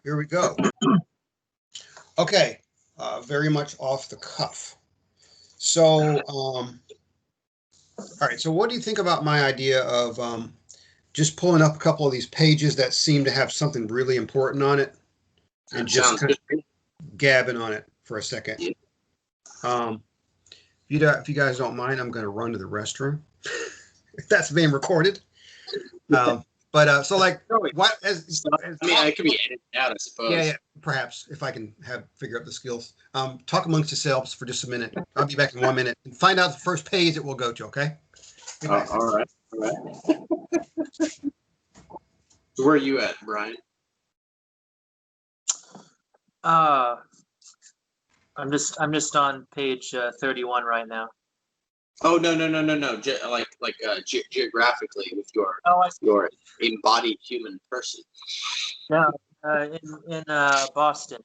Here we go. Okay, very much off the cuff. So, all right. So, what do you think about my idea of just pulling up a couple of these pages that seem to have something really important on it, and just Sounds kind good. of gabbing on it for a second? Yeah. Um, if you guys don't mind, I'm going to run to the restroom. If that's being recorded. So like what It can be edited out, I suppose. yeah, perhaps if I can figure out the skills. Talk amongst yourselves for just a minute. I'll be back in 1 minute and find out the first page it will go to. Okay. All right. Where are you at, Brian? I'm just on page 31 right now. Oh no! Geographically, with your embodied human person. Yeah, in Boston.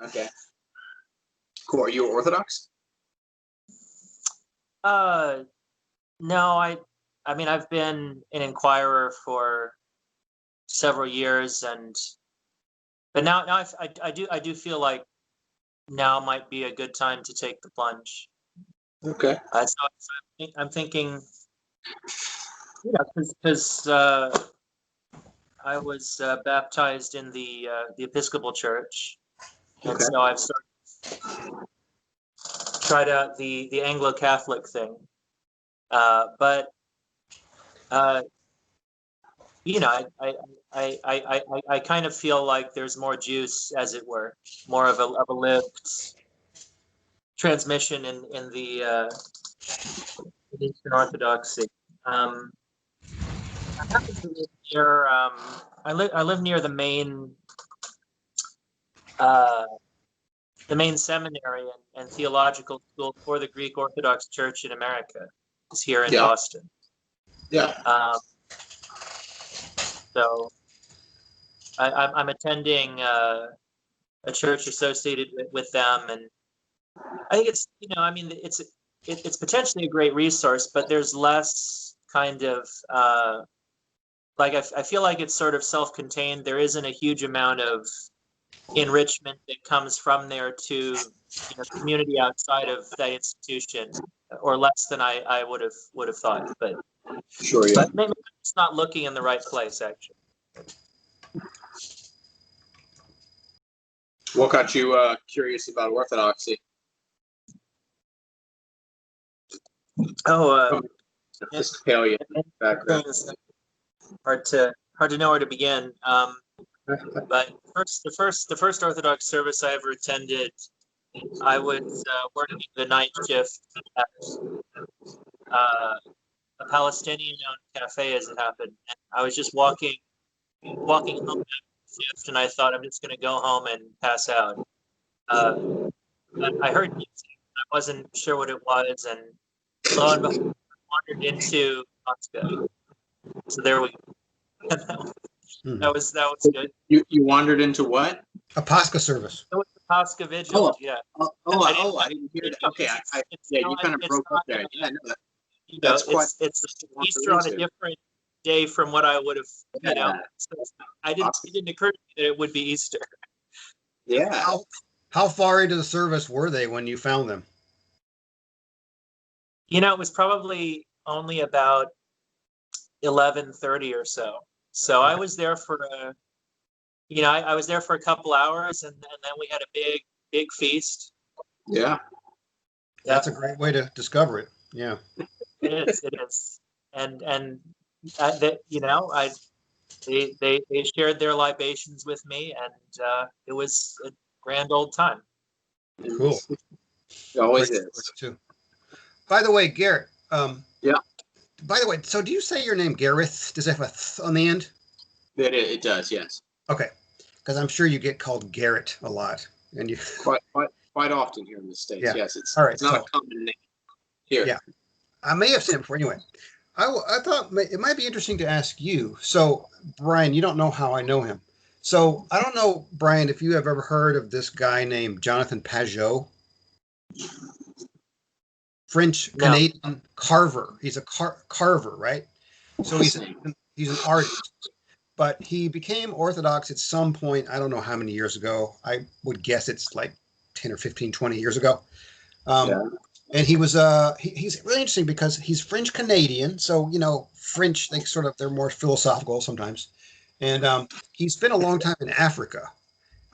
Okay. Cool. Are you Orthodox? No, I mean I've been an inquirer for several years, but now I do feel like now might be a good time to take the plunge. Okay. So I'm thinking, because I was baptized in the Episcopal Church, and so I've sort of tried out the Anglo-Catholic thing, but I kind of feel like there's more juice, as it were, more of a lived transmission in the Eastern Orthodoxy. I happen to live near. I live near the main seminary and theological school for the Greek Orthodox Church in America. It's here in Boston. Yeah. So I'm attending a church associated with them, and I think it's it's potentially a great resource, but there's less kind of like I feel like it's sort of self-contained. There isn't a huge amount of enrichment that comes from there to the community outside of that institution, or less than I would have thought. But sure, yeah. But maybe it's not looking in the right place, actually. What got you curious about Orthodoxy? Episcopalian background. Hard to know where to begin. But the first Orthodox service I ever attended, I was working the night shift at a Palestinian-owned cafe, as it happened. And I was just walking home after the shift, and I thought I'm just going to go home and pass out. But I heard music. I wasn't sure what it was, and lo and behold, I wandered into Moscow. So there we go. That was good. You wandered into what? A Pascha service. It was the Pascha Vigil, yeah. I didn't hear that. Okay, you kind of broke up there. Yeah, no, that's quite. It's Easter on a different day from what I would have, So it didn't occur to me that it would be Easter. Yeah. How far into the service were they when you found them? It was probably only about 11:30 or so. So I was there for I was there for a couple hours, and then we had a big feast. Yeah. That's a great way to discover it. Yeah. It is. And they shared their libations with me, and it was a grand old time. Cool. It always is. Too. By the way, Garrett. Yeah. By the way, so do you say your name Gareth? Does it have a th on the end? It does, yes. Okay, because I'm sure you get called Garrett a lot, and you quite often here in the States. Yeah. Yes, it's all right. It's not a common name here. Yeah, I may have seen it before. Anyway, I thought it might be interesting to ask you. So, Brian, you don't know how I know him. So I don't know, Brian, if you have ever heard of this guy named Jonathan Pajot. French Canadian carver. He's a carver, right? So he's an artist. but he became Orthodox at some point. I don't know how many years ago. I would guess it's like 10 or 15, 20 years ago. Yeah. And he's really interesting because he's French Canadian. So, French, they're more philosophical sometimes. And he spent a long time in Africa.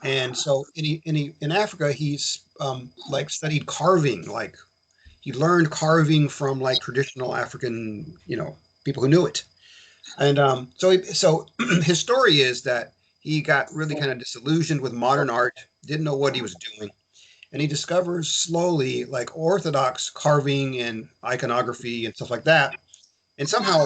And so in Africa, he's like studied carving, like he learned carving from like traditional African, people who knew it. And so his story is that he got really kind of disillusioned with modern art, didn't know what he was doing, and he discovers slowly like Orthodox carving and iconography and stuff like that, and somehow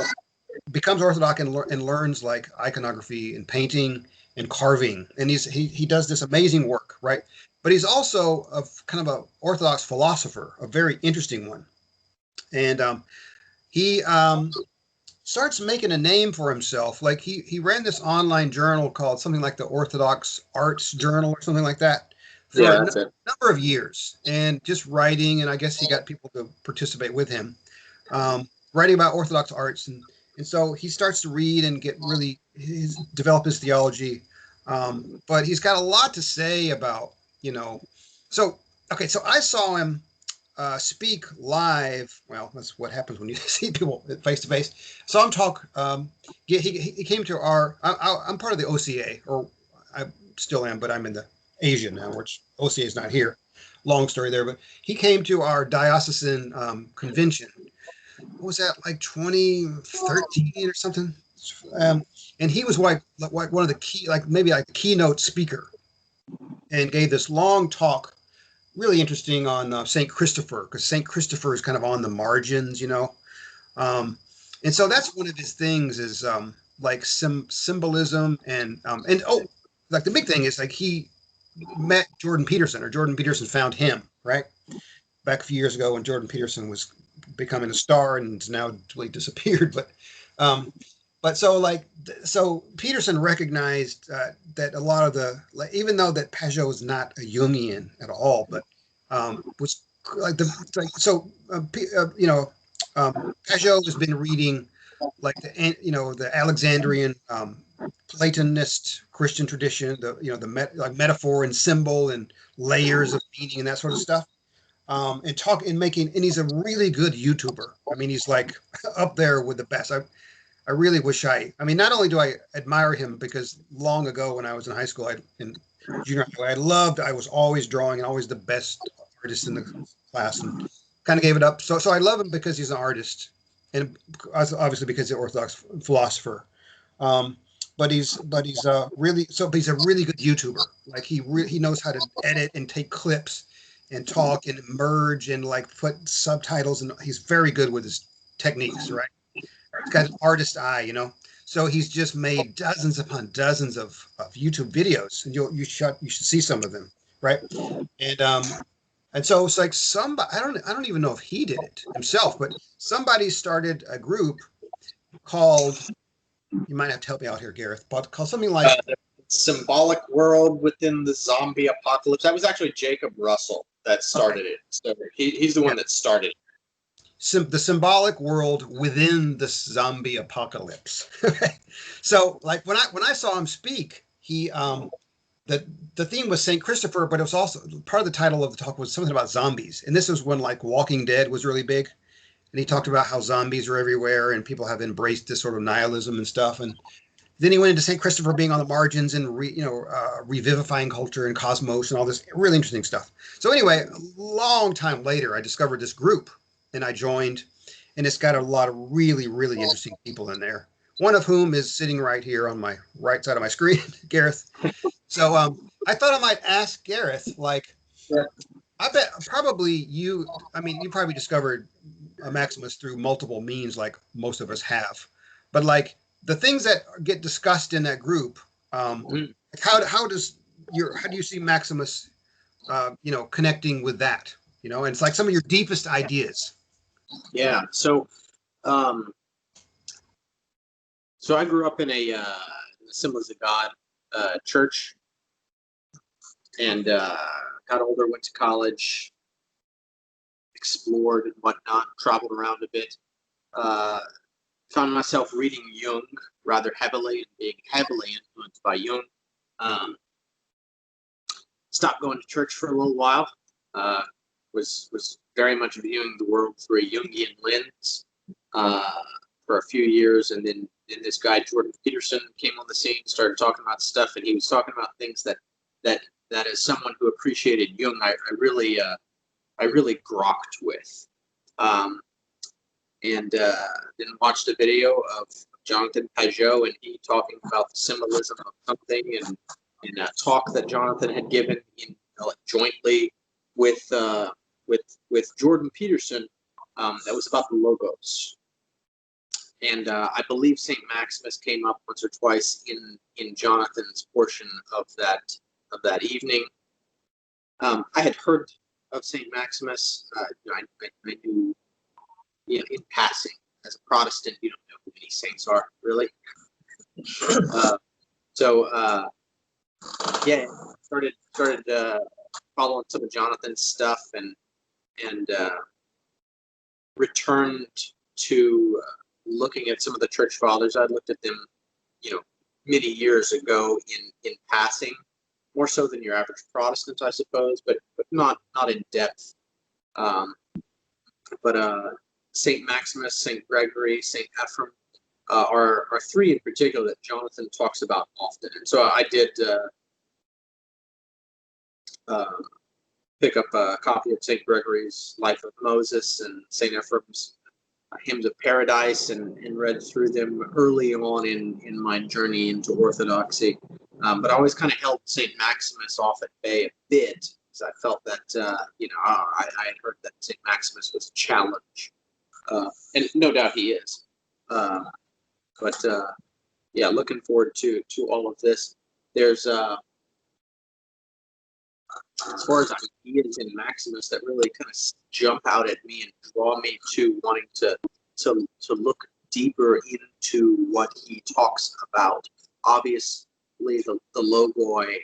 becomes Orthodox and learns like iconography and painting and carving, and he does this amazing work, right? But he's also a kind of a Orthodox philosopher, a very interesting one, and he starts making a name for himself. Like he ran this online journal called something like the Orthodox Arts Journal or something like that for Yeah, a that's it. number of years, and just writing. And I guess he got people to participate with him, writing about Orthodox arts. And so he starts to read and get really develop his theology. But he's got a lot to say about, so, okay, so I saw him speak live. Well, that's what happens when you see people face to face. Saw him talk. He came to I'm part of the OCA, or I still am, but I'm in the Asia now, which OCA is not here. Long story there, but he came to our diocesan convention. What was that, like 2013 or something? And he was like one of the key, like maybe like the keynote speaker, and gave this long talk, really interesting on Saint Christopher, because Saint Christopher is kind of on the margins. And so that's one of his things is like symbolism and like the big thing is like he met Jordan Peterson, or Jordan Peterson found him, right? Back a few years ago when Jordan Peterson was becoming a star and now really disappeared. But so Peterson recognized that a lot of even though that Pajot is not a Jungian at all, but was like Pajot has been reading like the Alexandrian Platonist Christian tradition, like metaphor and symbol and layers of meaning and that sort of stuff. And he's a really good YouTuber. I mean, he's like up there with the best. I really wish I mean, not only do I admire him because long ago when I was in high school, in junior high, I was always drawing and always the best artist in the class, and kind of gave it up. So I love him because he's an artist, and obviously because he's an Orthodox philosopher. But he's a really good YouTuber. Like he knows how to edit and take clips and talk and merge and like put subtitles, and he's very good with his techniques, right? He's got an artist eye. So he's just made dozens upon dozens of YouTube videos, and you should see some of them, right? And so it's like somebody, I don't even know if he did it himself, but somebody started a group called, you might have to help me out here, Gareth, but called something like The Symbolic World Within the Zombie Apocalypse. That was actually Jacob Russell that started it. So he's the one that started it. The Symbolic World Within the Zombie Apocalypse. So like when I saw him speak, he the theme was Saint Christopher, but it was also part of the title of the talk was something about zombies. And this was when like Walking Dead was really big. And he talked about how zombies are everywhere and people have embraced this sort of nihilism and stuff. And then he went into Saint Christopher being on the margins and revivifying culture and cosmos and all this really interesting stuff. So anyway, a long time later, I discovered this group and I joined, and it's got a lot of really, really interesting people in there. One of whom is sitting right here on my right side of my screen, Gareth. So I thought I might ask Gareth, like, Yeah. I bet probably you probably discovered Maximus through multiple means, like most of us have. But like the things that get discussed in that group, like how do you see Maximus, connecting with that? And it's like some of your deepest ideas. Yeah. So I grew up in a Assemblies of God church, and got older, went to college, explored and whatnot, traveled around a bit. found myself reading Jung rather heavily and being heavily influenced by Jung. Stopped going to church for a little while. Was very much viewing the world through a Jungian lens for a few years, and then this guy Jordan Peterson came on the scene, started talking about stuff, and he was talking about things that as someone who appreciated Jung, I really grokked with. And then watched a video of Jonathan Pajot and he talking about the symbolism of something, and in a talk that Jonathan had given jointly with Jordan Peterson, that was about the logos. And I believe St. Maximus came up once or twice in Jonathan's portion of that evening. I had heard of St. Maximus. I knew, in passing. As a Protestant, you don't know who many saints are, really. Started following some of Jonathan's stuff, and returned to looking at some of the church fathers. I'd looked at them, many years ago in passing, more so than your average Protestant, I suppose, but not in depth. St. Maximus, St. Gregory, St. Ephrem are three in particular that Jonathan talks about often. And so I did pick up a copy of St. Gregory's Life of Moses and St. Ephrem's Hymns of Paradise, and read through them early on in my journey into Orthodoxy. But I always kind of held St. Maximus off at bay a bit, because I felt that, I had heard that St. Maximus was a challenge. And no doubt he is. Looking forward to all of this. There's, as far as ideas in Maximus that really kind of jump out at me and draw me to wanting to look deeper into what he talks about. Obviously, the logoi,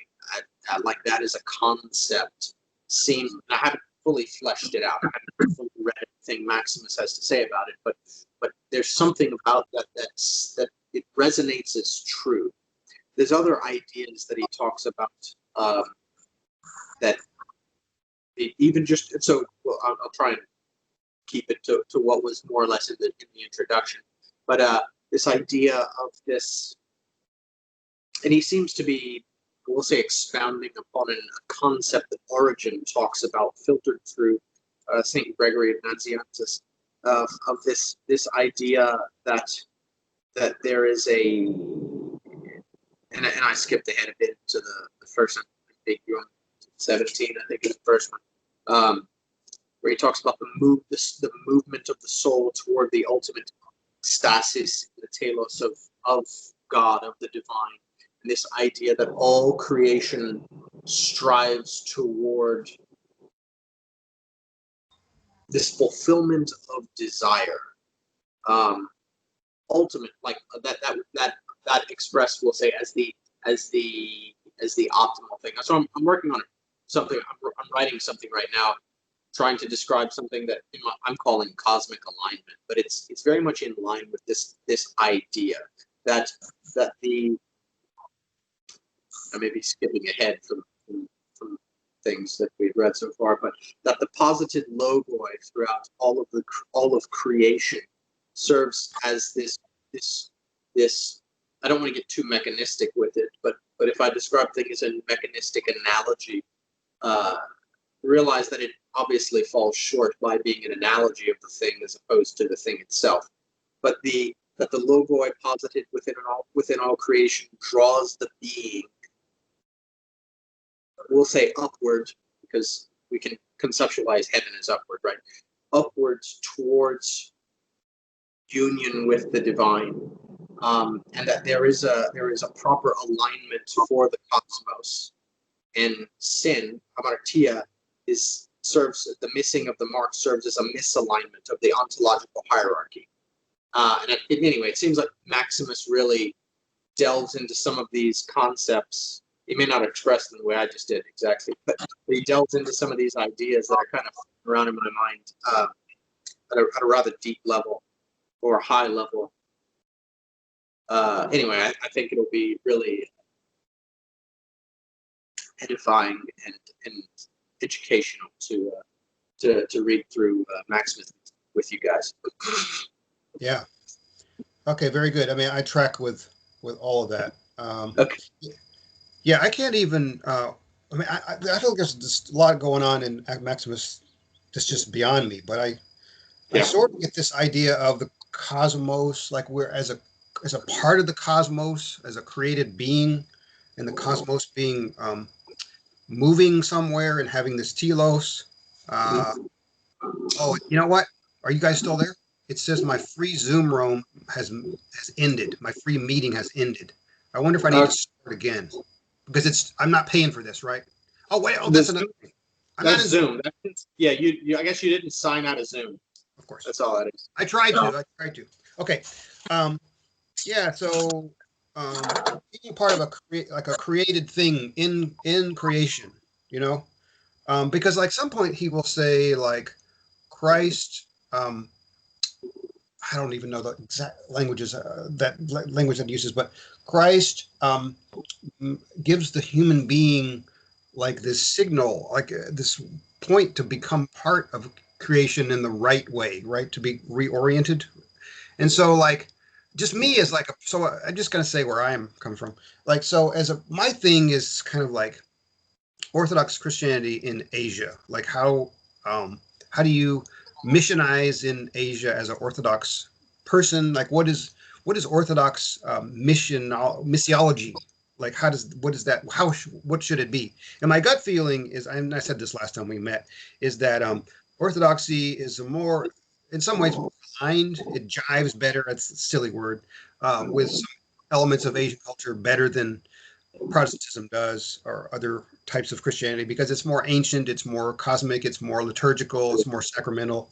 like that as a concept, seems, I haven't fully fleshed it out. I haven't fully read everything Maximus has to say about it, but there's something about that it resonates as true. There's other ideas that he talks about that even just so. Well, I'll try and keep it to what was more or less in the introduction. But this idea of this, and he seems to be, we'll say, expounding upon a concept that Origen talks about, filtered through St. Gregory of Nazianzus, of this idea that there is a, and I skipped ahead a bit to the first one, I think you're on 17, I think is the first one, where he talks about the movement of the soul toward the ultimate stasis, the telos of God, of the divine. And this idea that all creation strives toward this fulfillment of desire, ultimate, like that expressed, we'll say, as the optimal thing. So I'm working on something. I'm writing something right now, trying to describe something that I'm calling cosmic alignment, but it's very much in line with this idea that the, I may be skipping ahead from things that we've read so far, but that the posited logoi throughout all of creation serves as this. I don't want to get too mechanistic with it, but if I describe things in mechanistic analogy, realize that it obviously falls short by being an analogy of the thing as opposed to the thing itself. But that the logoi posited within all creation draws the being, we'll say upward, because we can conceptualize heaven as upward, right? Upwards towards union with the divine, and that there is a proper alignment for the cosmos. And sin, hamartia, serves, the missing of the mark serves as a misalignment of the ontological hierarchy. And anyway, it seems like Maximus really delves into some of these concepts. He may not express them the way I just did exactly, but he delves into some of these ideas that are kind of around in my mind at a rather deep level or high level. Anyway, I think it'll be really edifying and educational to read through Maximus with you guys. Yeah. Okay, very good. I mean, I track with all of that. Okay. Yeah, I can't even. I mean, I feel like there's just a lot going on in Maximus that's just beyond me. But I Yeah. sort of get this idea of the cosmos, like we're as a part of the cosmos, as a created being, and the cosmos being moving somewhere and having this telos. Oh, you know what? Are you guys still there? It says my free Zoom room has ended. My free meeting has ended. I wonder if I need to start again because I'm not paying for this, right? Oh wait, oh that's another thing. I'm not That's in Zoom. Yeah, you. I guess you didn't sign out of Zoom. Of course. That's all that is. I tried to. Okay. Yeah. So, being part of a created thing in creation, you know, because like some point he will say like Christ. I don't even know the exact languages language that he uses, but Christ gives the human being like this signal, like this point to become part of creation in the right way, right? To be reoriented. And so, like, just me as like so I'm just gonna say where I am coming from. Like, so my thing is kind of like Orthodox Christianity in Asia. Like, how do you missionize in Asia as an Orthodox person? Like, what is Orthodox missiology? Like, what is that? What should it be? And my gut feeling is, and I said this last time we met, is that Orthodoxy is a more, in some ways, more aligned. It jives better. That's a silly word, with some elements of Asian culture better than Protestantism does, or other types of Christianity, because it's more ancient, it's more cosmic, it's more liturgical, it's more sacramental.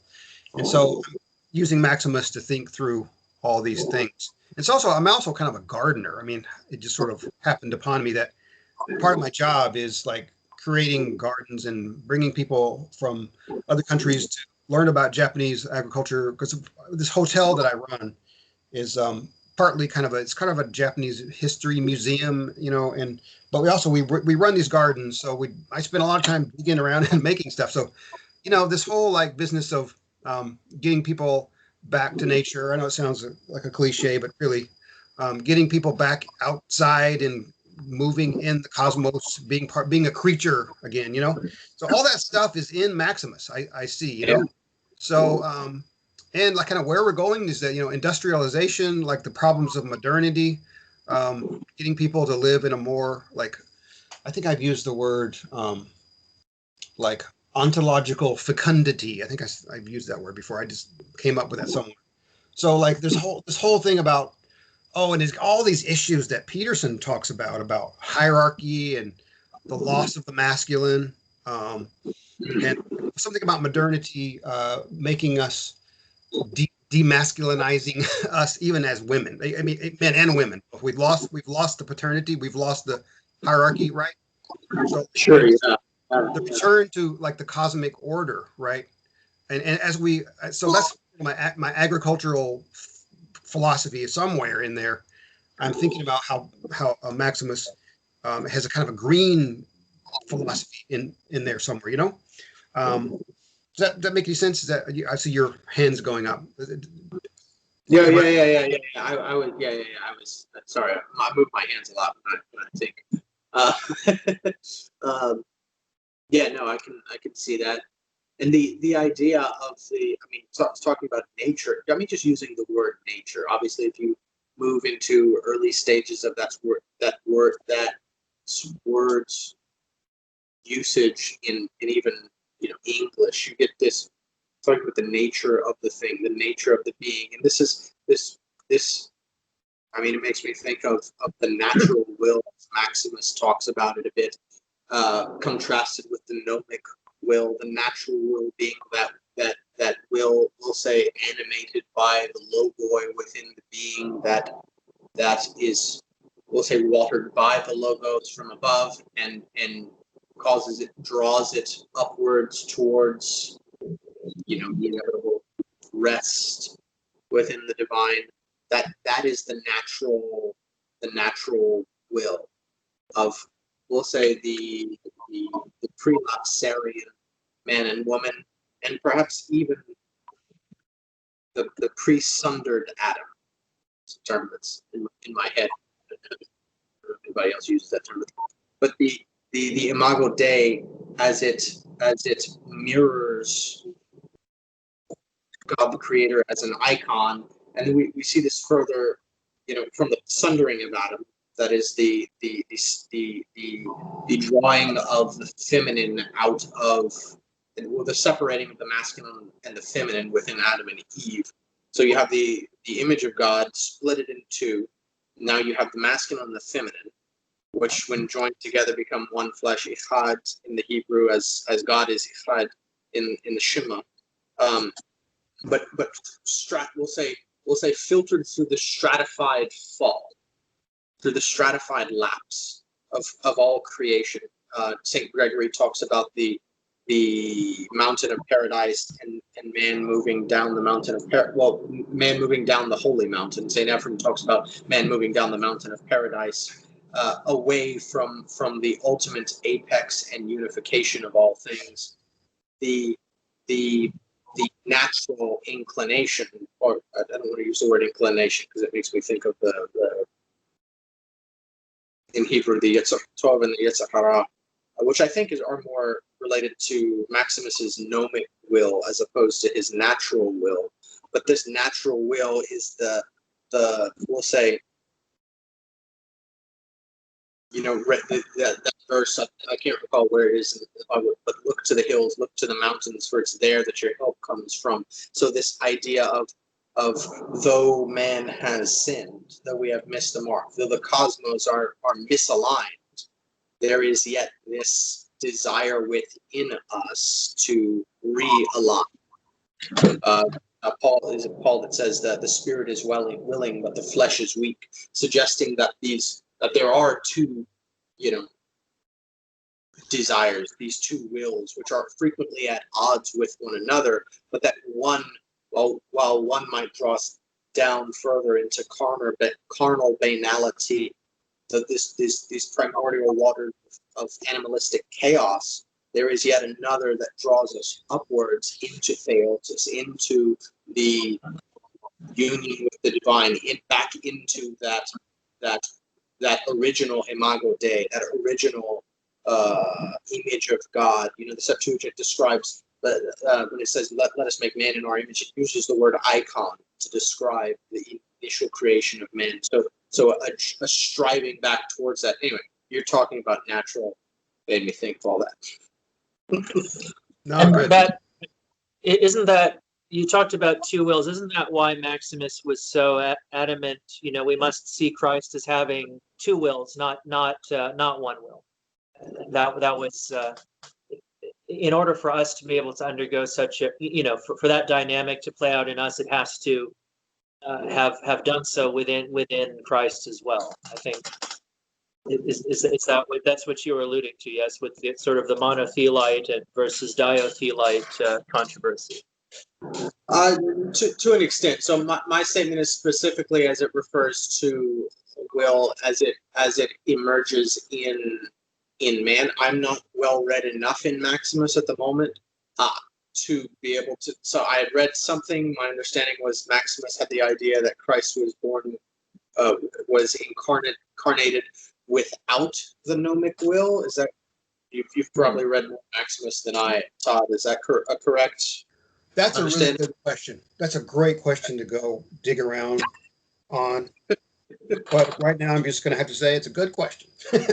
And so I'm using Maximus to think through all these things. I'm also kind of a gardener. I mean, it just sort of happened upon me that part of my job is like creating gardens and bringing people from other countries to learn about Japanese agriculture, because this hotel that I run is partly it's kind of a Japanese history museum, you know, and but we run these gardens, so I spend a lot of time digging around and making stuff. So, you know, this whole like business of getting people back to nature. I know it sounds like a cliche, but really getting people back outside and moving in the cosmos, being a creature again, you know. So all that stuff is in Maximus. I see, you know. So and like kind of where we're going is that, you know, industrialization, like the problems of modernity, getting people to live in a more like, I think I've used the word like ontological fecundity. I think I've used that word before. I just came up with that somewhere. So like this whole thing about, oh, and there's all these issues that Peterson talks about hierarchy and the loss of the masculine, and something about modernity making us demasculinizing us even as women. I mean, men and women. We've lost the paternity. We've lost the hierarchy, right? So Sure. Yeah. the return to like the cosmic order, right? And so that's my agricultural philosophy is somewhere in there. I'm thinking about how Maximus has a kind of a green philosophy in there somewhere, you know. Does that make any sense? Is that I see your hands going up? Yeah. I was. Yeah. I was. Sorry, I move my hands a lot when I think. Yeah. No, I can see that, and the idea of talking about nature. I mean, just using the word nature. Obviously, if you move into early stages of that word's usage in even English, you get this talking about the nature of the thing, the nature of the being, and this. I mean, it makes me think of the natural will. Maximus talks about it a bit, contrasted with the gnomic will, the natural will being that will, we'll say, animated by the logoi within the being that is, we'll say, watered by the logos from above and draws it upwards towards the inevitable rest within the divine. that is the natural will of, we'll say, the pre-lapsarian man and woman, and perhaps even the pre-sundered Adam. It's a term that's in my head. I don't know if anybody else uses that term, but the Imago Dei, as it mirrors God the Creator as an icon, and we see this further, from the sundering of Adam. That is the drawing of the feminine out of, or the separating of the masculine and the feminine within Adam and Eve. So you have the image of God split it in two. Now you have the masculine and the feminine, which when joined together become one flesh, Echad in the Hebrew, as God is Echad in the Shema. But we'll say filtered through the stratified fall, through the stratified lapse of all creation. St. Gregory talks about the mountain of paradise and man moving down the mountain of man moving down the holy mountain. St. Ephraim talks about man moving down the mountain of paradise, away from the ultimate apex and unification of all things. The natural inclination, or I don't want to use the word inclination because it makes me think of the in Hebrew, the Yetzer Tov and the Yetzer Hara, which I think are more related to Maximus's gnomic will as opposed to his natural will. But this natural will is the we'll say, that verse, I can't recall where it is, but look to the hills, look to the mountains, for it's there that your help comes from. So this idea of though man has sinned, though we have missed the mark, though the cosmos are misaligned, there is yet this desire within us to realign. Paul that says that the spirit is willing, but the flesh is weak, suggesting that there are two, desires, these two wills, which are frequently at odds with one another, but that one, while one might draw us down further into carnal banality, these primordial waters of animalistic chaos, there is yet another that draws us upwards into theosis, into the union with the divine, back into that original Imago Dei, that original image of God. The Septuagint describes, when it says, let us make man in our image, it uses the word icon to describe the initial creation of man. So a striving back towards that. Anyway, you're talking about natural, made me think of all that. No, good. That isn't that you talked about two wills. Isn't that why Maximus was so adamant? We must see Christ as having two wills, not one will. That was in order for us to be able to undergo such a, for that dynamic to play out in us, it has to have done so within Christ as well. I think that's what you were alluding to, yes, with the sort of the monothelite versus diothelite controversy. To an extent. So my statement is specifically as it refers to will as it emerges in man. I'm not well read enough in Maximus at the moment to be able to. So I had read something. My understanding was Maximus had the idea that Christ was born, was incarnated without the gnomic will. Is that you've probably read more Maximus than I, Todd? Is that correct? That's a really good question. That's a great question to go dig around on. But right now, I'm just going to have to say it's a good question. Okay.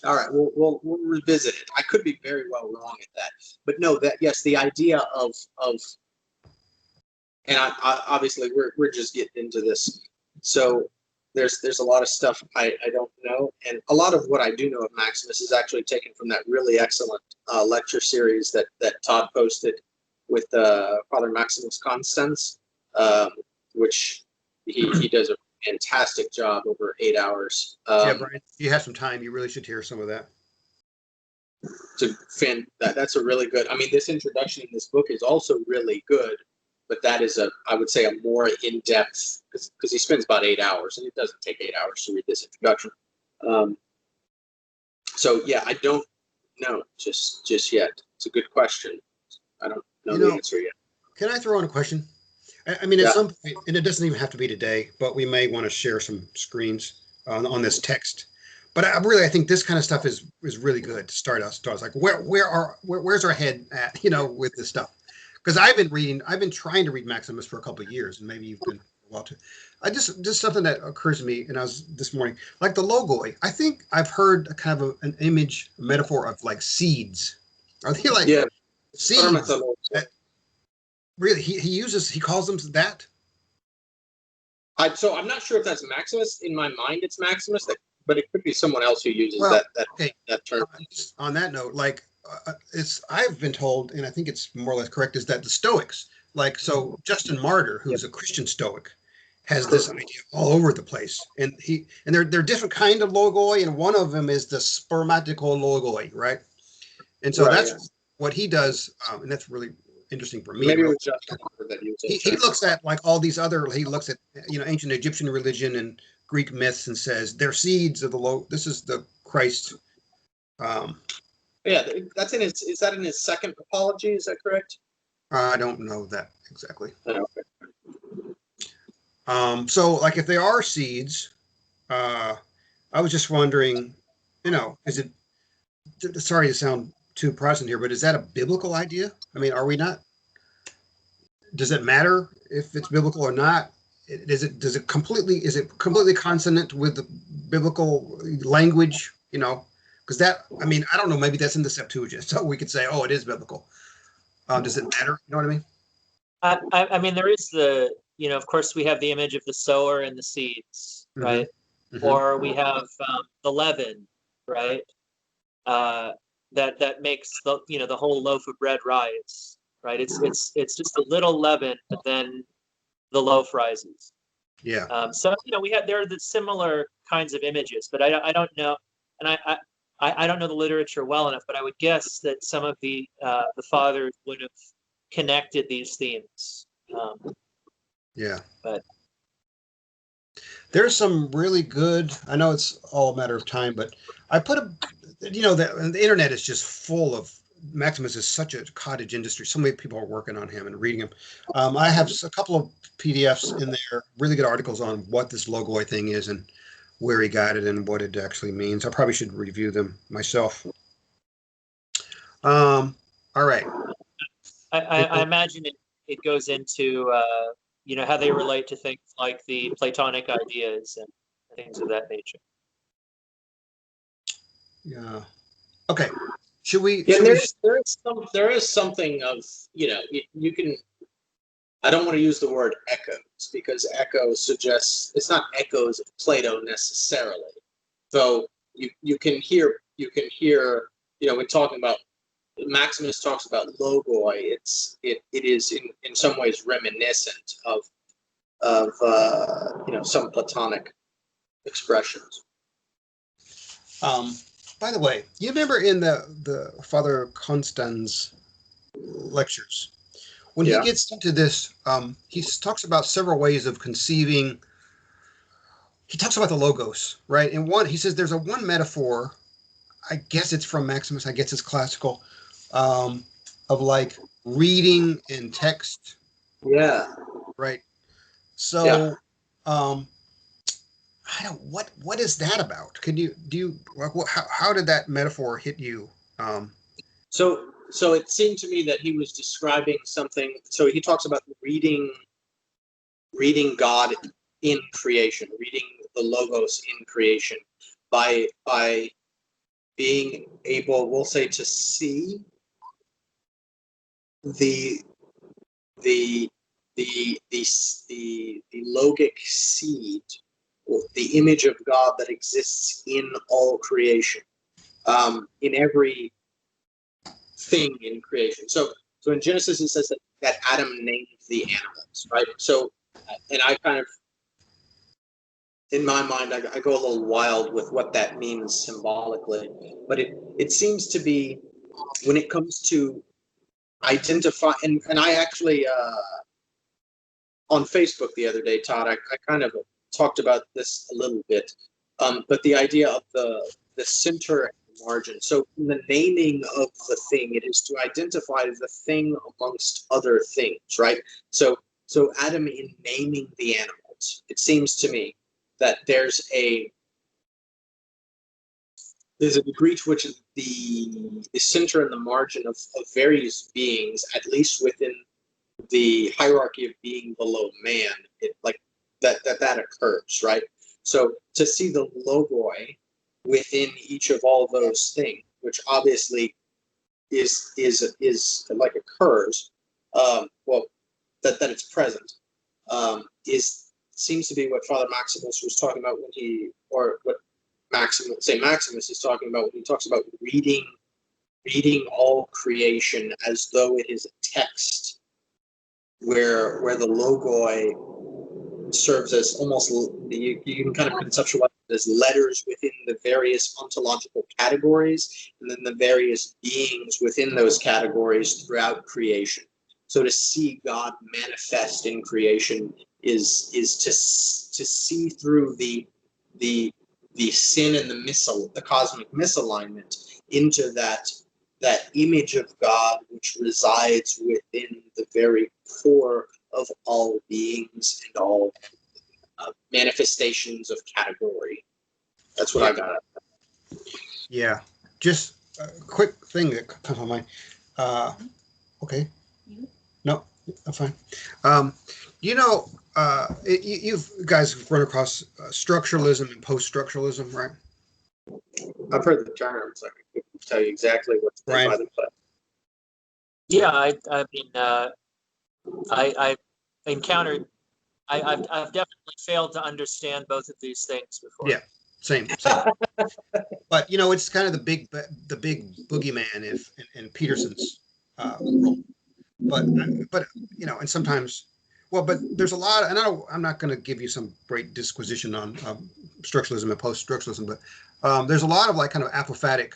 All right, we'll revisit it. I could be very well wrong at that, but no, that yes, the idea of, and I obviously we're just getting into this, so there's a lot of stuff I don't know, and a lot of what I do know of Maximus is actually taken from that really excellent lecture series that Todd posted with Father Maximus Constans, which he does a fantastic job over 8 hours. Yeah, Brian, if you have some time, you really should hear some of that. That's a really good. I mean, this introduction in this book is also really good. but that is I would say a more in-depth, because he spends about 8 hours, and it doesn't take 8 hours to read this introduction. So yeah, I don't know just yet. It's a good question. I don't know the answer yet. Can I throw in a question? I mean, at some point, and it doesn't even have to be today, but we may want to share some screens on this text. But I think this kind of stuff is really good to start us. Like, where's our head at, with this stuff? Because I've been trying to read Maximus for a couple of years, and maybe you've been a while too. Just something that occurs to me, and I was this morning, like the logoi. I think I've heard a kind of an image, a metaphor of like seeds. Are they like seeds? Really, he calls them that. So I'm not sure if that's Maximus. In my mind, it's Maximus, but it could be someone else who uses that term. On that note, like I've been told, and I think it's more or less correct, is that the Stoics, like Justin Martyr, who's a Christian Stoic, has this idea all over the place, and they're different kind of logoi, and one of them is the spermatical logoi, right? And so that's what he does, and that's really interesting for me. Maybe it was Justin Martyr that used it. He looks at like all these other. He looks at ancient Egyptian religion and Greek myths and says they're seeds of the This is the Christ. That's in his. Is that in his second apology? Is that correct? I don't know that exactly. Oh, okay. So like if they are seeds, I was just wondering, is it? Sorry to sound too Protestant here, but is that a biblical idea? I mean, are we not? Does it matter if it's biblical or not? Is it completely consonant with the biblical language? Because I don't know, maybe that's in the Septuagint, so we could say, oh, it is biblical. Does it matter? You know what I mean? I mean, there is of course, we have the image of the sower and the seeds, right? Mm-hmm. Or we have the leaven, right? That makes the whole loaf of bread rise, right? It's just a little leaven, but then the loaf rises. Yeah. So there are the similar kinds of images, but I don't know, and I don't know the literature well enough, but I would guess that some of the fathers would have connected these themes. Yeah. But there's some really good. I know it's all a matter of time, but I put the internet is just full of. Maximus is such a cottage industry. So many people are working on him and reading him. I have a couple of PDFs in there, really good articles on what this logoi thing is and where he got it and what it actually means. I probably should review them myself. All right. I imagine it goes into how they relate to things like the Platonic ideas and things of that nature. Yeah. Okay. Should we? Yeah, there is something of you can. I don't want to use the word echoes because echo suggests it's not echoes of Plato necessarily. So you can hear when talking about Maximus talks about logoi. It is in some ways reminiscent of some Platonic expressions. By the way, you remember in the Father Constan's lectures, when he gets into this, he talks about several ways of conceiving. He talks about the logos, right? And one, he says there's one metaphor, I guess it's from Maximus, I guess it's classical, of like reading in text. Yeah. Right. So, what is that about? How did that metaphor hit you? So it seemed to me that he was describing something. So he talks about reading God in creation, reading the logos in creation by being able, we'll say, to see the logic seed, or the image of God that exists in all creation, in every thing in creation. So in Genesis it says that Adam named the animals, right? So, and I kind of, in my mind, I go a little wild with what that means symbolically, but it seems to be, when it comes to identify, and I actually on Facebook the other day, Todd. I kind of talked about this a little bit, but the idea of the center and the margin. So in the naming of the thing, it is to identify the thing amongst other things, right? So Adam, in naming the animals, it seems to me that there's a degree to which the center and the margin of various beings, at least within the hierarchy of being below man, like that occurs, right? So to see the logoi within each of all those things, which obviously is like occurs, well, that it's present, is seems to be what Father Maximus was talking about when he, or what Maximus is talking about when he talks about reading all creation as though it is a text, where the logoi serves as almost, you can kind of conceptualize it as letters within the various ontological categories, and then the various beings within those categories throughout creation. So to see God manifest in creation is to see through the sin and the cosmic misalignment into that image of God which resides within the very core of all beings and all manifestations of category. That's what I got out of that. Yeah, just a quick thing that comes to mind. Okay, no, I'm fine. You guys run across structuralism and post-structuralism, right? I've heard the terms. I can tell you exactly what's meant by the play. Yeah, I mean, I encountered. I've definitely failed to understand both of these things before. Yeah, same. But it's kind of the big boogeyman in Peterson's role. But and sometimes, but there's a lot, and I'm not going to give you some great disquisition on structuralism and post-structuralism, but there's a lot of like kind of apophatic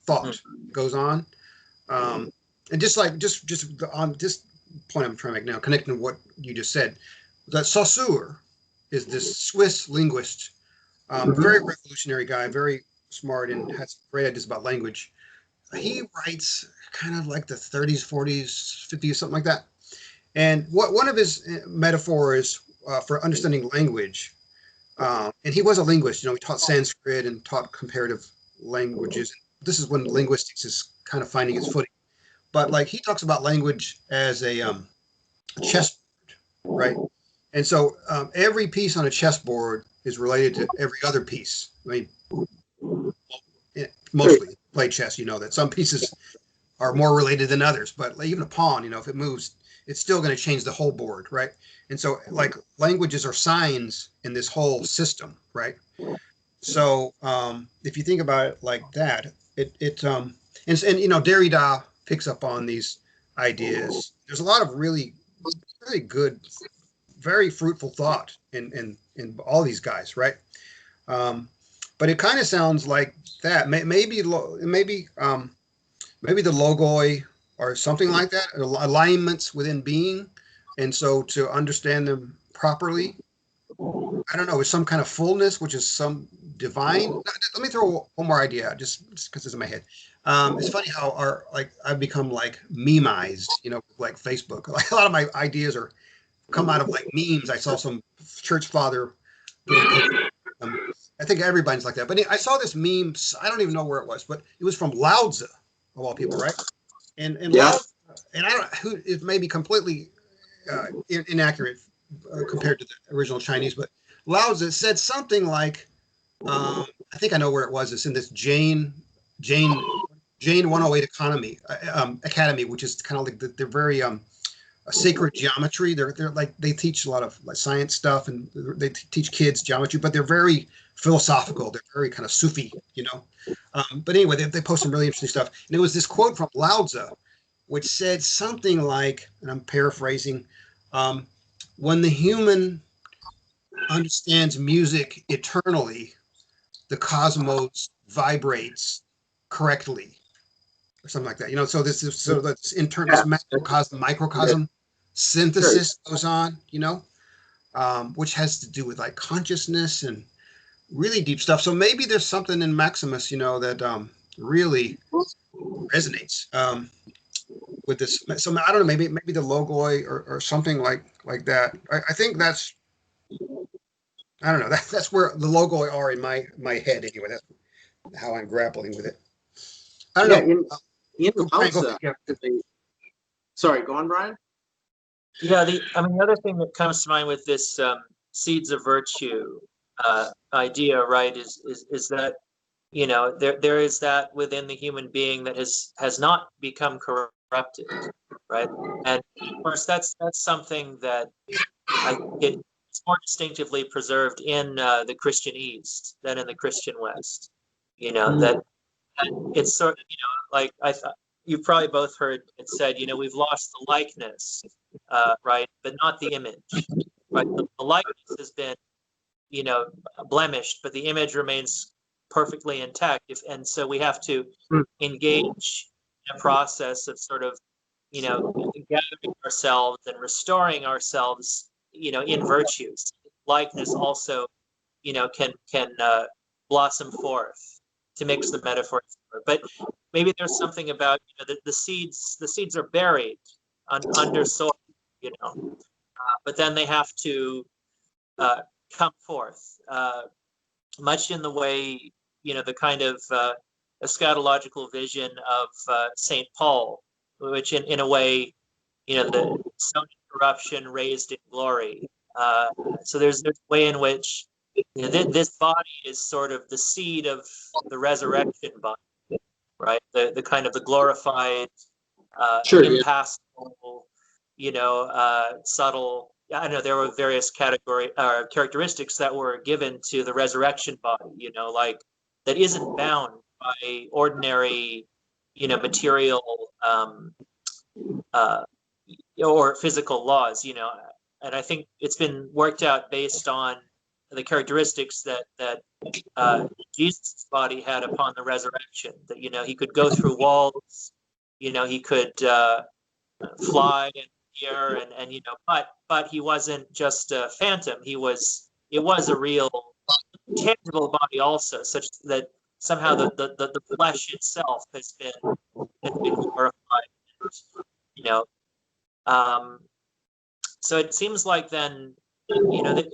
thought goes on, and just on this point I'm trying to make now, connecting to what you just said, that Saussure is this Swiss linguist, very revolutionary guy, very smart, and has great ideas about language. He writes kind of like the 30s, 40s, 50s, something like that. And one of his metaphors for understanding language, and he was a linguist, he taught Sanskrit and taught comparative languages. This is when linguistics is kind of finding its footing. But like he talks about language as a chessboard, right? And so every piece on a chessboard is related to every other piece. I mean, mostly play chess, that some pieces are more related than others, but even a pawn, if it moves, it's still going to change the whole board, right? And so like languages are signs in this whole system, right? So if you think about it like that, and Derrida picks up on these ideas. There's a lot of really good, very fruitful thought in all these guys, right? But it kind of sounds like that. Maybe the logoi or something like that, alignments within being, and so to understand them properly, I don't know, is some kind of fullness, which is some divine. Let me throw one more idea out, just because it's in my head. It's funny how I've become like memized, like Facebook. Like a lot of my ideas are come out of like memes. I saw some church father. I think everybody's like that. But I saw this meme. I don't even know where it was, but it was from Lao Tzu, of all people, right? And yeah. Lao, and I don't who it may be completely inaccurate compared to the original Chinese, but Lao Tzu said something like, I think I know where it was. It's in this Jane 108 Academy, which is kind of like they're very sacred geometry. They're like they teach a lot of like science stuff, and they teach kids geometry, but they're very philosophical. They're very kind of Sufi, But anyway, they post some really interesting stuff. And it was this quote from Lao Tzu, which said something like, and I'm paraphrasing, when the human understands music eternally, the cosmos vibrates correctly, or something like that. So this is this internal, this macrocosm, microcosm synthesis goes on, which has to do with like consciousness and really deep stuff. So maybe there's something in Maximus, that really resonates with this. So I don't know, maybe the logoi or something like that. I think that's, I don't know. That's where the logoi are in my head anyway. That's how I'm grappling with it. I don't know. Brian, Yeah. Sorry, go on, Brian. Yeah, the other thing that comes to mind with this seeds of virtue idea, right, is that there is that within the human being that has not become corrupted, right? And of course, that's something that I think it's more distinctively preserved in the Christian East than in the Christian West. That it's sort of, like I thought you've probably both heard it said, we've lost the likeness, right, but not the image. Right, the likeness has been, blemished, but the image remains perfectly intact. And so we have to engage in a process of sort of, gathering ourselves and restoring ourselves, in virtues. Likeness also, can blossom forth, to mix the metaphors. But maybe there's something about the seeds. The seeds are buried under soil, but then they have to come forth, much in the way the kind of eschatological vision of Saint Paul, which in a way, the sown in corruption, raised in glory. So there's a way in which this body is sort of the seed of the resurrection body, right? The kind of the glorified, impassible, subtle. I know there were various characteristics that were given to the resurrection body, like that isn't bound by ordinary, material or physical laws, and I think it's been worked out based on the characteristics that Jesus' body had upon the resurrection. That he could go through walls, he could fly and air, and but he wasn't just a phantom. It was a real tangible body also, such that somehow the flesh itself has been glorified. So it seems like then, that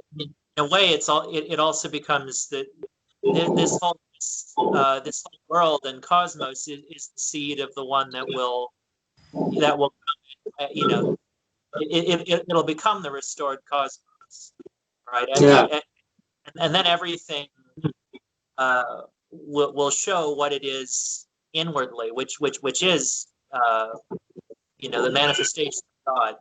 in a way, it also becomes that this whole world and cosmos is the seed of the one that will it'll become the restored cosmos, right? And then everything will show what it is inwardly, which is the manifestation of God,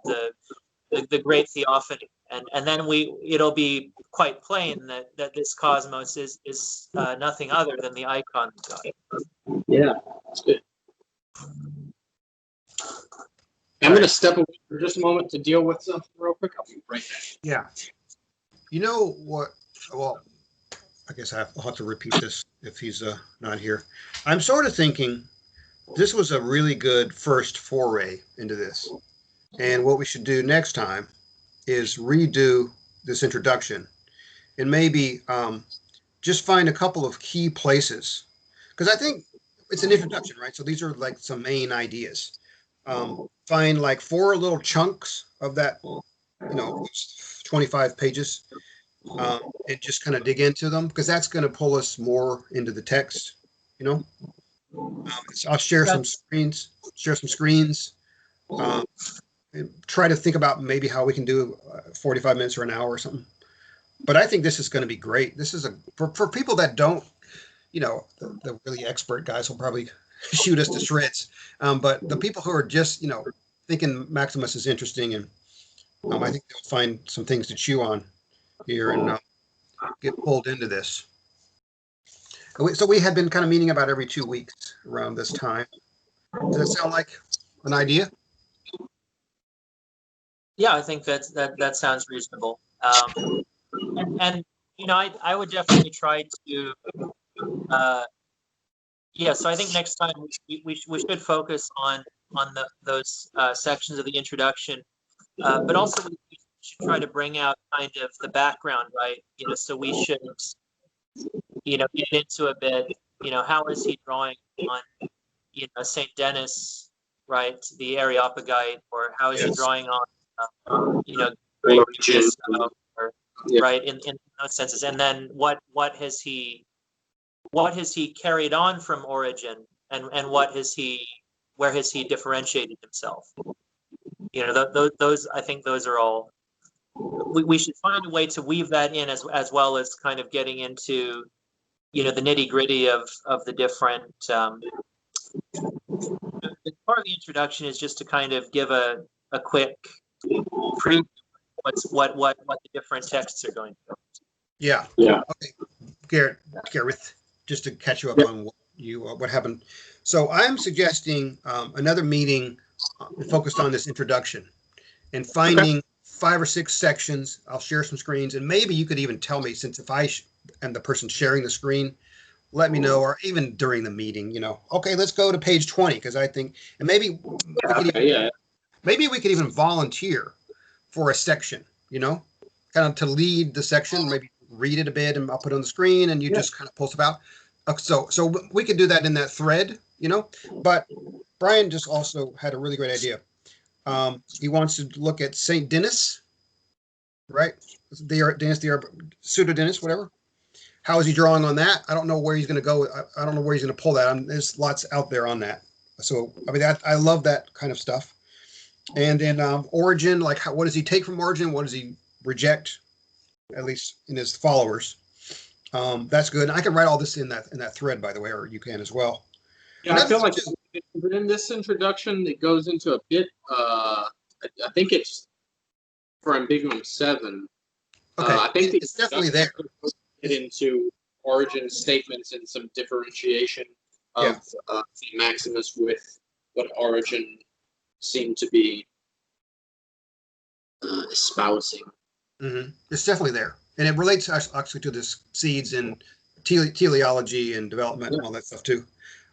the great theophany, and then it'll be quite plain that this cosmos is nothing other than the icon of God. Yeah, that's good. I'm going to step away for just a moment to deal with something real quick. I'll be right back. Yeah. You know what? Well, I guess I'll have to repeat this if he's not here. I'm sort of thinking this was a really good first foray into this. And what we should do next time is redo this introduction and maybe just find a couple of key places. Because I think it's an introduction, right? So these are like some main ideas. Find like 4 little chunks of that, 25 pages, and just kind of dig into them, because that's going to pull us more into the text, So I'll share some screens, and try to think about maybe how we can do 45 minutes or an hour or something. But I think this is going to be great. This is for people that don't, the really expert guys will probably shoot us to shreds. But the people who are just, thinking Maximus is interesting, and I think they'll find some things to chew on here and get pulled into this. So we had been kind of meeting about every 2 weeks around this time. Does that sound like an idea? Yeah, I think that sounds reasonable. And I would definitely try to. So I think next time we should focus on those sections of the introduction but also we should try to bring out kind of the background, right? So we should, get into a bit, how is he drawing on, Saint Denis, right? The Areopagite, or how is he Yes. drawing on, Origin. or, Yeah. right? In those senses, and then what has he carried on from Origin, and where has he differentiated himself? Those I think those are all. We should find a way to weave that in as well as kind of getting into, the nitty gritty of the different. Part of the introduction is just to kind of give a quick preview of what the different texts are going to be. Yeah. Yeah. Okay, Gareth, just to catch you up on what happened. So I'm suggesting another meeting focused on this introduction and finding 5 or 6 sections. I'll share some screens, and maybe you could even tell me, since if I am the person sharing the screen, let me know, or even during the meeting, okay, let's go to page 20, because I think, and maybe maybe we could even volunteer for a section, kind of to lead the section, maybe read it a bit, and I'll put it on the screen, and you just kind of post about. So we could do that in that thread, But Brian just also had a really great idea. He wants to look at Saint Denis, right? Pseudo Denis, whatever. How is he drawing on that? I don't know where he's going to go. I don't know where he's going to pull that. There's lots out there on that. So I love that kind of stuff. And then Origin, like what does he take from Origin? What does he reject? At least in his followers. That's good. And I can write all this in that thread, by the way, or you can as well. Yeah, I feel like in this introduction, it goes into a bit. I think it's for Ambiguum 7. Okay, I think it's definitely there. Get into origin statements and some differentiation of Maximus with what Origin seemed to be espousing. Mm-hmm. It's definitely there, and it relates actually to this seeds and teleology and development and all that stuff too.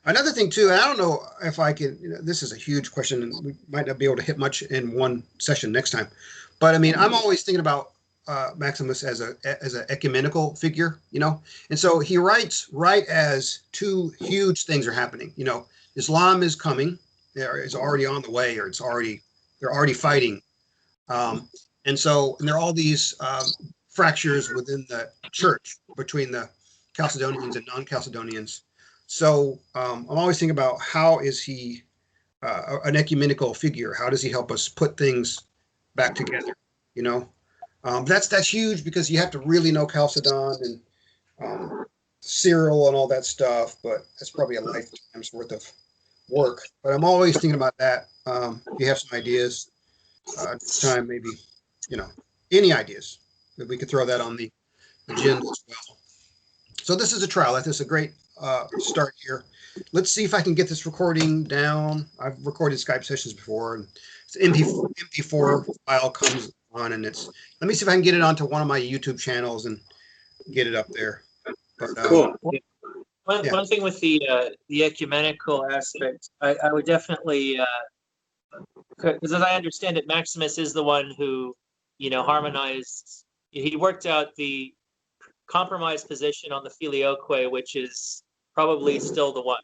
Another thing too, and I don't know if I can. This is a huge question, and we might not be able to hit much in one session next time. But I mean, I'm always thinking about Maximus as an ecumenical figure, and so he writes right as 2 huge things are happening. Islam is coming, is already on the way, or they're already fighting. And there are all these fractures within the church between the Chalcedonians and non-Chalcedonians. So I'm always thinking about how is he an ecumenical figure? How does he help us put things back together? That's huge, because you have to really know Chalcedon and Cyril and all that stuff. But that's probably a lifetime's worth of work. But I'm always thinking about that. If you have some ideas, next time maybe. Any ideas that we could throw that on the agenda as well. So this is a trial. This is a great start here. Let's see if I can get this recording down. I've recorded Skype sessions before, and it's MP4 file comes on, and let me see if I can get it onto one of my YouTube channels and get it up there. But, cool. One thing with the ecumenical aspect, I would definitely, because as I understand it, Maximus is the one who, harmonized. He worked out the compromise position on the Filioque, which is probably still the one.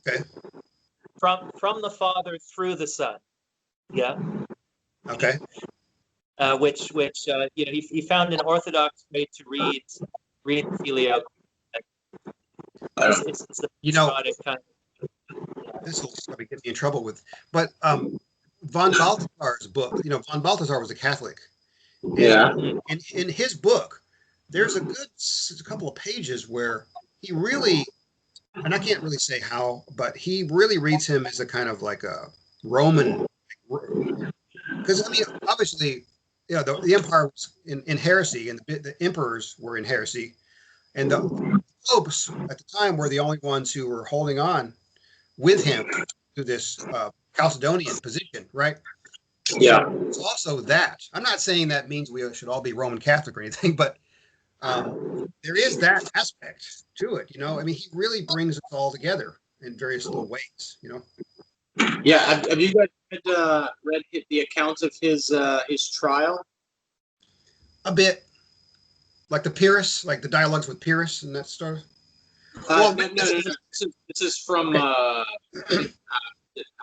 Okay. From the Father through the Son. Yeah. Okay. Which he found an Orthodox way to read the Filioque. It's the kind of, this will probably get me in trouble with, but von Balthasar's book, von Balthasar was a Catholic. And in his book, there's a couple of pages where he really, and I can't really say how, but he really reads him as a kind of like a Roman, because I mean, obviously, the empire was in heresy, and the emperors were in heresy, and the popes at the time were the only ones who were holding on with him to this Chalcedonian position, right? Yeah. So it's also that. I'm not saying that means we should all be Roman Catholic or anything, but there is that aspect to it. I mean, he really brings us all together in various little ways. Yeah. Have you guys read the account of his trial? A bit. Like the Pyrrhus, like the dialogues with Pyrrhus and that stuff. No. This is from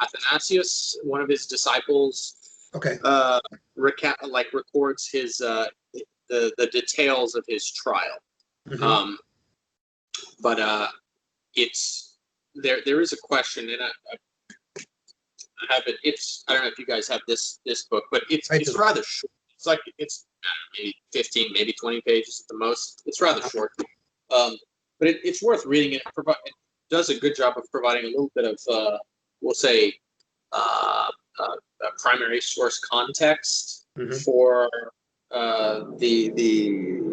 Athanasius, one of his disciples. Okay. Records his the details of his trial. Mm-hmm. But it's there is a question, and I have it. I don't know if you guys have this book, but it's rather short. It's like it's maybe 15, maybe 20 pages at the most. It's rather short, but it's worth reading. It does a good job of providing a little bit of we'll say primary source context for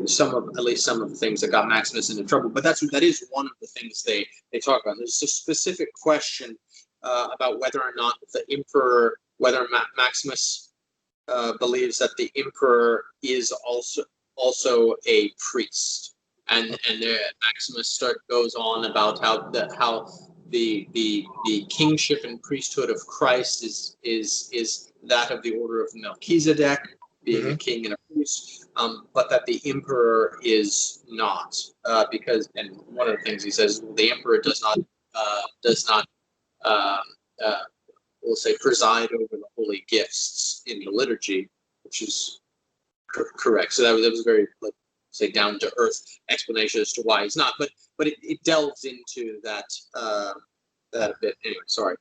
some of the things that got Maximus into trouble. But that is one of the things they talk about. There's a specific question about whether or not the emperor, whether Maximus believes that the emperor is also a priest, and Maximus goes on about how the kingship and priesthood of Christ is that of the order of Melchizedek, being a king and a priest, but that the emperor is not, because, and one of the things he says, the emperor does not we'll say preside over the holy gifts in the liturgy, which is correct. So that was very, like, say, down to earth explanation as to why he's not, but it delves into that a bit. Anyway, sorry.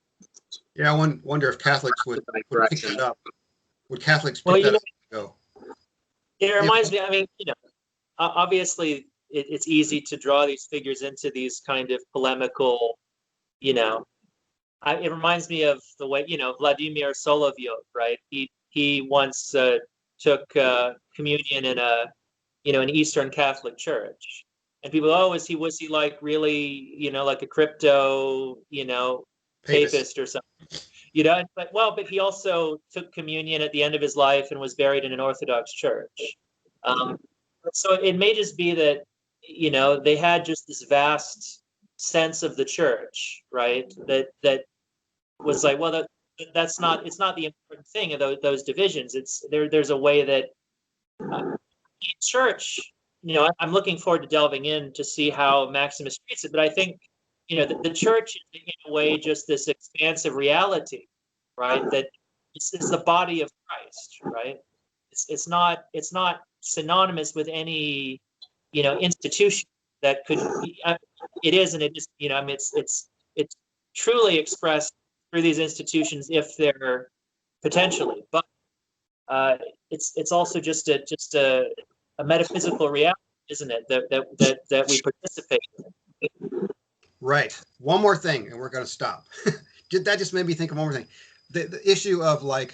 Yeah, I wonder if Catholics would pick that up. Would Catholics pick that up and go? It reminds me. I mean, obviously, it's easy to draw these figures into these kind of polemical, it reminds me of the way, Vladimir Solovyov, right? He once took communion in an Eastern Catholic church, and people, was he like really, like a crypto, papist or something, but he also took communion at the end of his life and was buried in an Orthodox church. So it may just be that, they had just this vast sense of the church, right? That was like, well, it's not the important thing of those divisions. It's there's a way that church, I'm looking forward to delving in to see how Maximus treats it. But I think, the church is in a way just this expansive reality, right? That it's the body of Christ, right? It's not synonymous with any, institution that could. It is, and it is. It's truly expressed through these institutions if they're potentially, but it's also just a metaphysical reality, isn't it? That we participate in. Right. One more thing, and we're going to stop. That just made me think of one more thing. The issue of the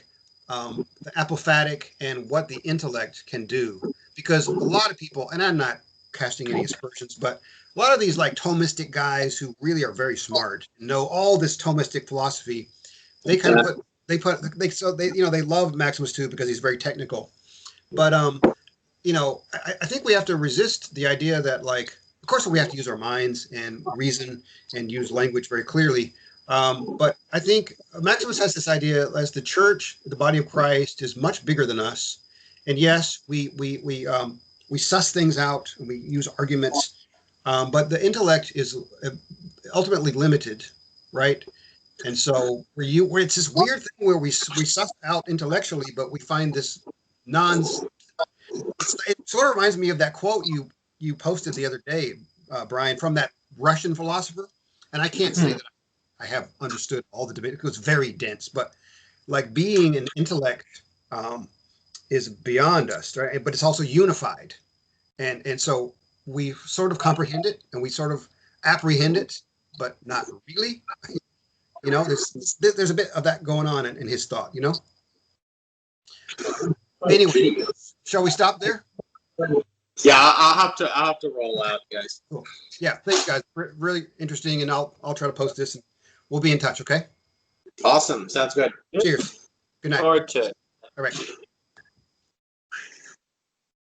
apophatic and what the intellect can do, because a lot of people, and I'm not casting any aspersions, but a lot of these Thomistic guys who really are very smart, know all this Thomistic philosophy, they kind of they love Maximus too because he's very technical. But I think we have to resist the idea that, of course, we have to use our minds and reason and use language very clearly. But I think Maximus has this idea as the church, the body of Christ, is much bigger than us. And yes, we suss things out and we use arguments, but the intellect is ultimately limited, right? And so where it's this weird thing where we suss out intellectually, but we find this it sort of reminds me of that quote you posted the other day, Brian, from that Russian philosopher. And I can't say that I have understood all the debate because it's very dense, but being an intellect is beyond us, right? But it's also unified. And so we sort of comprehend it and we sort of apprehend it, but not really. There's a bit of that going on in his thought, Anyway, shall we stop there? Yeah, I'll have to roll out, guys. Cool. Yeah, thanks, guys. Really interesting, and I'll try to post this, and we'll be in touch. Okay. Awesome. Sounds good. Cheers. Good night. Forward to it. All right.